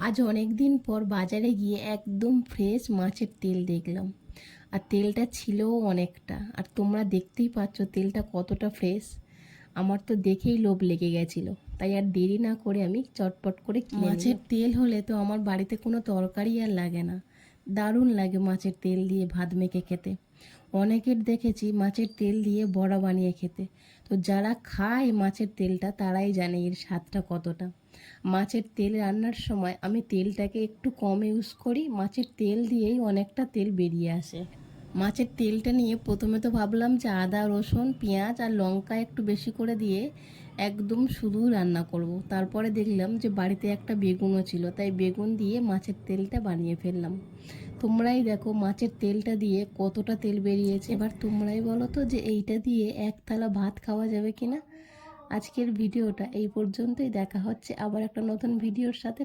আজ অনেক দিন পর বাজারে গিয়ে একদম ফ্রেশ মাছের তেল দেখলাম। আর তেলটা ছিলও অনেকটা, আর তোমরা দেখতেই পাচ্ছ তেলটা কতটা ফ্রেশ। আমার তো দেখেই লোভ লেগে গেছিলো, তাই আর দেরি না করে আমি চটপট করে কিনে নিলাম। মাছের তেল হলে তো আমার বাড়িতে কোনো তরকারি আর লাগে না। দারুণ লাগে মাছের তেল দিয়ে ভাত মেখে খেতে। অনেকের দেখেছি মাছের তেল দিয়ে বড়া বানিয়ে খেতে। তো যারা খায় মাছের তেলটা তারাই জানে এর স্বাদটা কতটা। মাছের তেল রান্নার সময় আমি তেলটাকে একটু কম ইউজ করি, মাছের তেল দিয়েই অনেকটা তেল বেরিয়ে আসে। মাছের তেলটা নিয়ে প্রথমে তো ভাবলাম যে আদা রসুন পেঁয়াজ আর লঙ্কা একটু বেশি করে দিয়ে একদম শুধু রান্না করব। তারপরে দেখলাম যে বাড়িতে একটা বেগুনও ছিল, তাই বেগুন দিয়ে মাছের তেলটা বানিয়ে ফেললাম। তোমরাই দেখো মাছের তেলটা দিয়ে কতটা তেল বেরিয়েছে। এবার তোমরাই বলো তো যে এইটা দিয়ে এক থালা ভাত খাওয়া যাবে কিনা। আজকের ভিডিওটা এই পর্যন্তই, দেখা হচ্ছে আবার একটা নতুন ভিডিওর সাথে।